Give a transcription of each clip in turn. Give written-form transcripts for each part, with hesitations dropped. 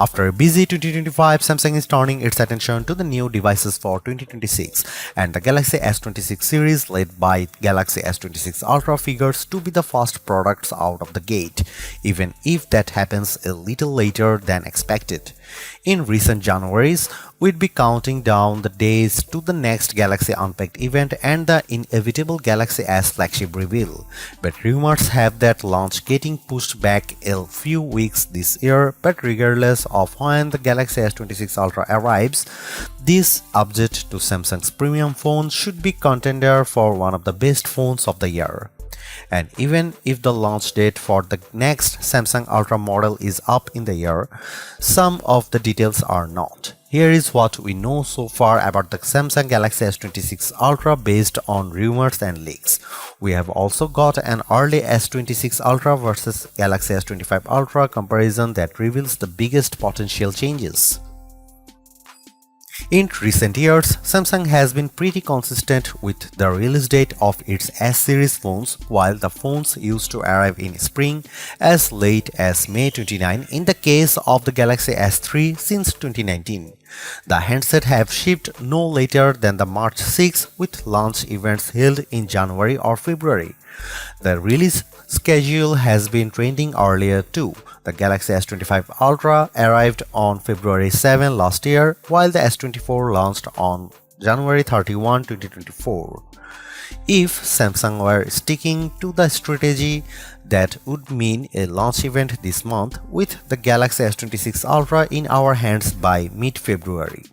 After a busy 2025, Samsung is turning its attention to the new devices for 2026, and the Galaxy S26 series led by Galaxy S26 Ultra figures to be the first products out of the gate, even if that happens a little later than expected. In recent Januaries, we'd be counting down the days to the next Galaxy Unpacked event and the inevitable Galaxy S Flagship reveal, but rumors have that launch getting pushed back a few weeks this year. But regardless of when the Galaxy S26 Ultra arrives, this update to Samsung's premium phone should be contender for one of the best phones of the year. And even if the launch date for the next Samsung Ultra model is up in the air, some of the details are not. Here is what we know so far about the Samsung Galaxy S26 Ultra based on rumors and leaks. We have also got an early S26 Ultra versus Galaxy S25 Ultra comparison that reveals the biggest potential changes. In recent years, Samsung has been pretty consistent with the release date of its S-series phones, while the phones used to arrive in spring as late as May 29 in the case of the Galaxy S3 since 2019. The handsets have shipped no later than the March 6 with launch events held in January or February. The release schedule has been trending earlier too. The Galaxy S25 Ultra arrived on February 7 last year, while the S24 launched on January 31, 2024. If Samsung were sticking to the strategy, that would mean a launch event this month with the Galaxy S26 Ultra in our hands by mid-February.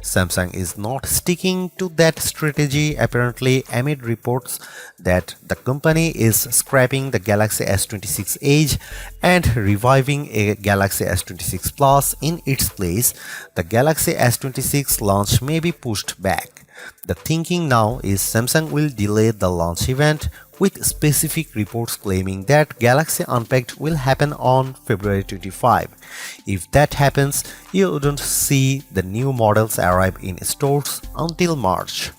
Samsung is not sticking to that strategy apparently amid reports that the company is scrapping the Galaxy S26 Edge and reviving a Galaxy S26 Plus in its place. The Galaxy S26 launch may be pushed back. The thinking now is Samsung will delay the launch event, with specific reports claiming that Galaxy Unpacked will happen on February 25. If that happens, you wouldn't see the new models arrive in stores until March.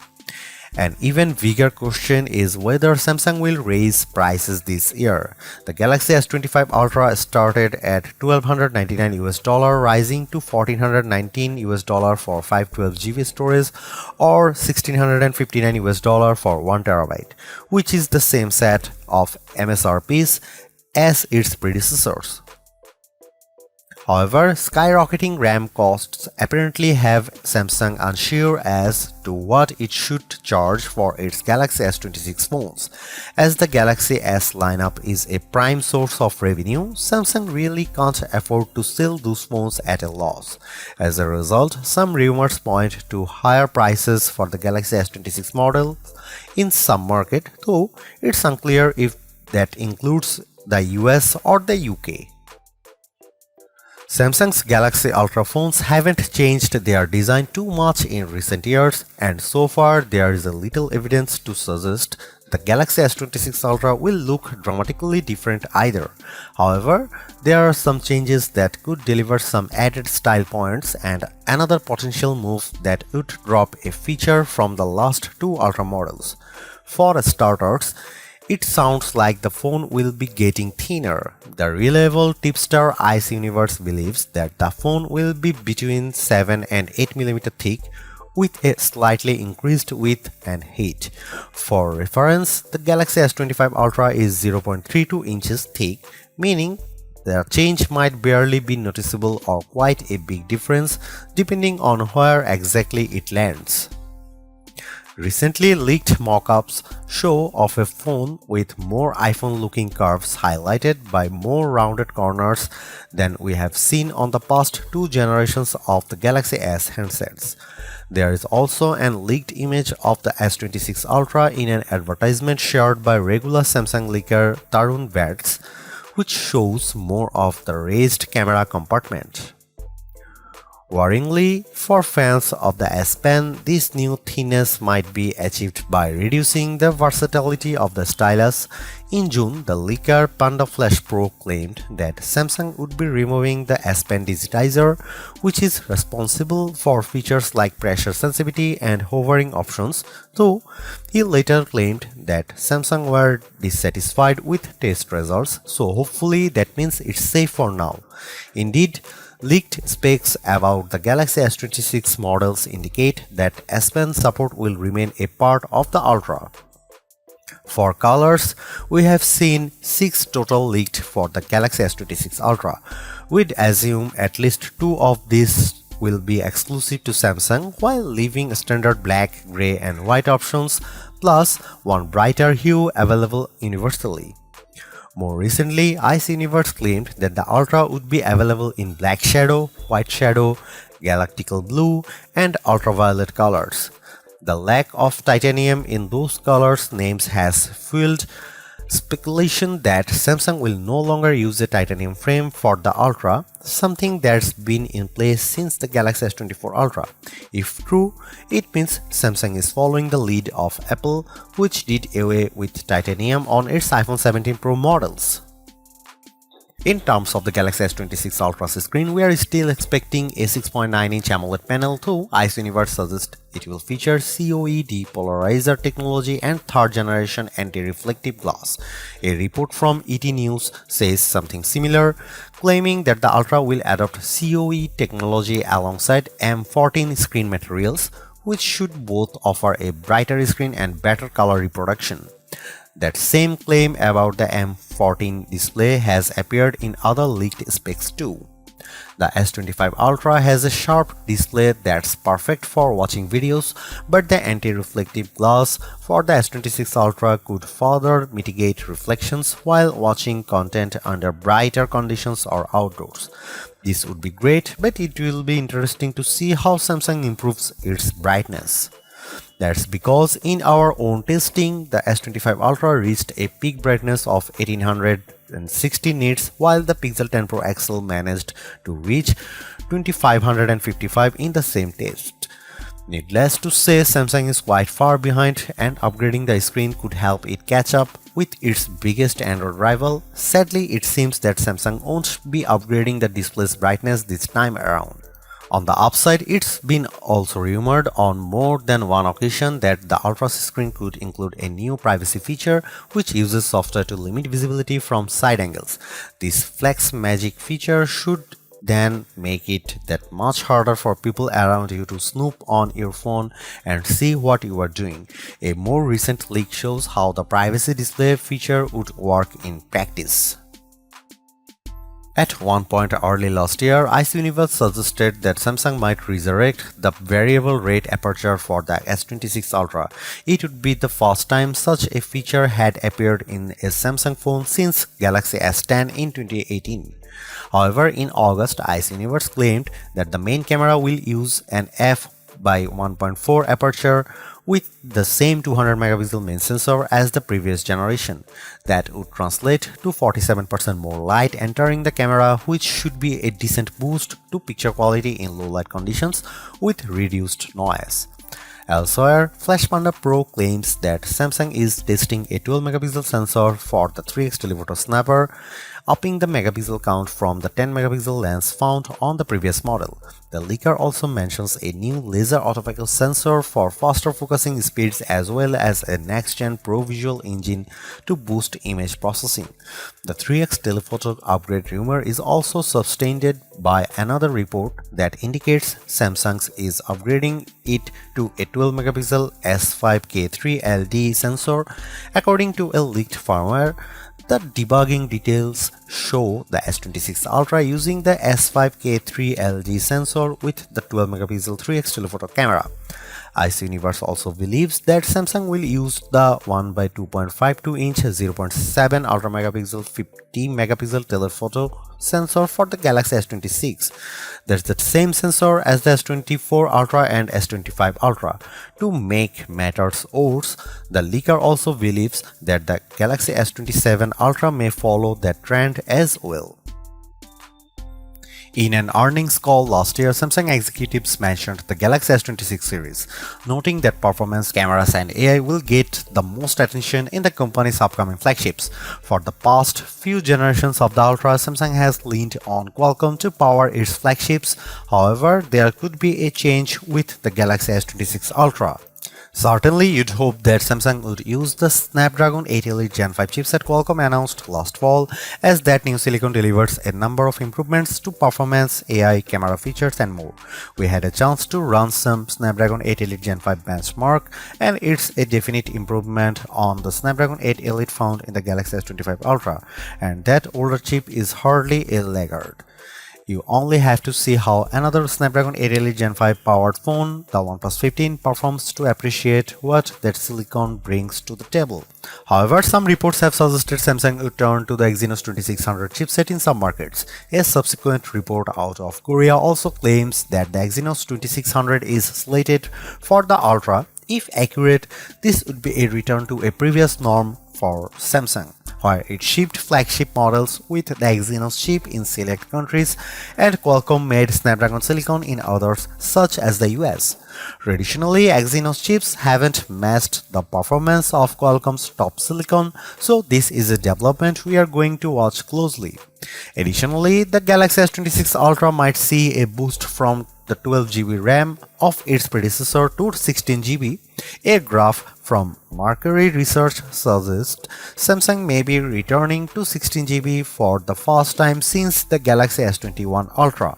An even bigger question is whether Samsung will raise prices this year. The Galaxy S25 Ultra started at $1,299 rising to $1,419 for 512GB storage or $1,659 for 1TB, which is the same set of MSRPs as its predecessors. However, skyrocketing RAM costs apparently have Samsung unsure as to what it should charge for its Galaxy S26 phones. As the Galaxy S lineup is a prime source of revenue, Samsung really can't afford to sell those phones at a loss. As a result, some rumors point to higher prices for the Galaxy S26 model in some market, though it's unclear if that includes the US or the UK. Samsung's Galaxy Ultra phones haven't changed their design too much in recent years, and so far there is a little evidence to suggest the Galaxy S26 Ultra will look dramatically different either. However, there are some changes that could deliver some added style points, and another potential move that would drop a feature from the last two Ultra models. For starters, it sounds like the phone will be getting thinner. The reliable tipster Ice Universe believes that the phone will be between 7 and 8mm thick with a slightly increased width and height. For reference, the Galaxy S25 Ultra is 0.32 inches thick, meaning the change might barely be noticeable or quite a big difference depending on where exactly it lands. Recently leaked mock-ups show of a phone with more iPhone-looking curves highlighted by more rounded corners than we have seen on the past two generations of the Galaxy S handsets. There is also an leaked image of the S26 Ultra in an advertisement shared by regular Samsung leaker Tarun Vats, which shows more of the raised camera compartment. Worryingly, for fans of the S Pen, this new thinness might be achieved by reducing the versatility of the stylus. In June, the leaker Panda Flash Pro claimed that Samsung would be removing the S Pen digitizer, which is responsible for features like pressure sensitivity and hovering options, though he later claimed that Samsung were dissatisfied with test results, so hopefully that means it's safe for now. Indeed, Leaked specs about the Galaxy S26 models indicate that S Pen support will remain a part of the Ultra. For colors, we have seen 6 total leaked for the Galaxy S26 Ultra. We'd assume at least 2 of these will be exclusive to Samsung, while leaving standard black, grey and white options, plus one brighter hue available universally. More recently, Ice Universe claimed that the Ultra would be available in black shadow, white shadow, galactical blue and ultraviolet colors. The lack of titanium in those colors names has fueled speculation that Samsung will no longer use a titanium frame for the Ultra, something that's been in place since the Galaxy S24 Ultra. If true, it means Samsung is following the lead of Apple, which did away with titanium on its iPhone 17 Pro models. In terms of the Galaxy S26 Ultra's screen, we are still expecting a 6.9-inch AMOLED panel, though Ice Universe suggests it will feature COE depolarizer technology and third-generation anti-reflective glass. A report from ET News says something similar, claiming that the Ultra will adopt COE technology alongside M14 screen materials, which should both offer a brighter screen and better color reproduction. That same claim about the M14 display has appeared in other leaked specs too. The S25 Ultra has a sharp display that's perfect for watching videos, but the anti-reflective glass for the S26 Ultra could further mitigate reflections while watching content under brighter conditions or outdoors. This would be great, but it will be interesting to see how Samsung improves its brightness. That's because in our own testing, the S25 Ultra reached a peak brightness of 1860 nits, while the Pixel 10 Pro XL managed to reach 2555 in the same test. Needless to say, Samsung is quite far behind, and upgrading the screen could help it catch up with its biggest Android rival. Sadly, it seems that Samsung won't be upgrading the display's brightness this time around. On the upside, it's been also rumored on more than one occasion that the Ultra's screen could include a new privacy feature which uses software to limit visibility from side angles. This Flex Magic feature should then make it that much harder for people around you to snoop on your phone and see what you are doing. A more recent leak shows how the privacy display feature would work in practice. At one point early last year, Ice Universe suggested that Samsung might resurrect the variable rate aperture for the S26 Ultra. It would be the first time such a feature had appeared in a Samsung phone since Galaxy S10 in 2018. However, in August, Ice Universe claimed that the main camera will use an f/1.4 aperture with the same 200 megapixel main sensor as the previous generation. That would translate to 47% more light entering the camera, which should be a decent boost to picture quality in low light conditions with reduced noise. Elsewhere, Flash Panda Pro claims that Samsung is testing a 12 megapixel sensor for the 3x telephoto snapper, upping the megapixel count from the 10 megapixel lens found on the previous model. The leaker also mentions a new laser autofocus sensor for faster focusing speeds as well as a next-gen Pro Visual engine to boost image processing. The 3x telephoto upgrade rumor is also substantiated by another report that indicates Samsung is upgrading it to a 12 megapixel S5K3 LD sensor. According to a leaked firmware, the debugging details show the S26 Ultra using the S5K3 LG sensor with the 12 megapixel 3x telephoto camera. Ice Universe also believes that Samsung will use the 1x2.52-inch 0.7 ultra megapixel 50 megapixel telephoto sensor for the Galaxy S26. That's the same sensor as the S24 Ultra and S25 Ultra. To make matters worse, the leaker also believes that the Galaxy S27 Ultra may follow that trend as well. In an earnings call last year, Samsung executives mentioned the Galaxy S26 series, noting that performance, cameras and AI will get the most attention in the company's upcoming flagships. For the past few generations of the Ultra, Samsung has leaned on Qualcomm to power its flagships. However, there could be a change with the Galaxy S26 Ultra. Certainly, you'd hope that Samsung would use the Snapdragon 8 Elite Gen 5 chipset Qualcomm announced last fall, as that new silicon delivers a number of improvements to performance, AI, camera features, and more. We had a chance to run some Snapdragon 8 Elite Gen 5 benchmark, and it's a definite improvement on the Snapdragon 8 Elite found in the Galaxy S25 Ultra, and that older chip is hardly a laggard. You only have to see how another Snapdragon 8 Elite Gen 5 powered phone, the OnePlus 15, performs to appreciate what that silicon brings to the table. However, some reports have suggested Samsung would turn to the Exynos 2600 chipset in some markets. A subsequent report out of Korea also claims that the Exynos 2600 is slated for the Ultra. If accurate, this would be a return to a previous norm for Samsung, where it shipped flagship models with the Exynos chip in select countries and Qualcomm made Snapdragon silicon in others such as the US. Traditionally, Exynos chips haven't matched the performance of Qualcomm's top silicon, so this is a development we are going to watch closely. Additionally, the Galaxy S26 Ultra might see a boost from the 12GB RAM of its predecessor to 16GB. A graph from Mercury Research suggests Samsung may be returning to 16GB for the first time since the Galaxy S21 Ultra.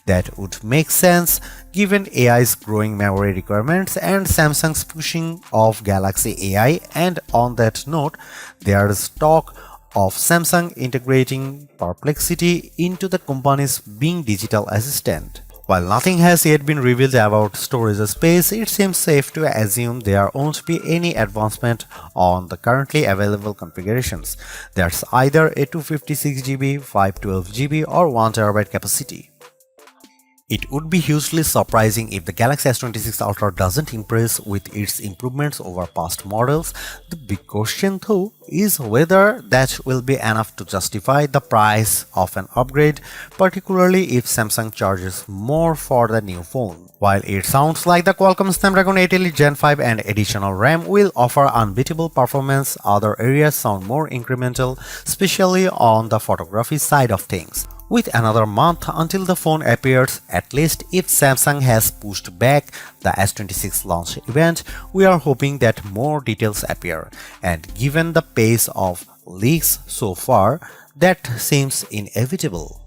That would make sense given AI's growing memory requirements and Samsung's pushing of Galaxy AI, and on that note, there is talk of Samsung integrating Perplexity into the company's Bing digital assistant. While nothing has yet been revealed about storage space, it seems safe to assume there won't be any advancement on the currently available configurations. There's either a 256GB, 512GB or 1TB capacity. It would be hugely surprising if the Galaxy S26 Ultra doesn't impress with its improvements over past models. The big question though is whether that will be enough to justify the price of an upgrade, particularly if Samsung charges more for the new phone. While it sounds like the Qualcomm Snapdragon 8 Elite Gen 5 and additional RAM will offer unbeatable performance, other areas sound more incremental, especially on the photography side of things. With another month until the phone appears, at least if Samsung has pushed back the S26 launch event, we are hoping that more details appear. And given the pace of leaks so far, that seems inevitable.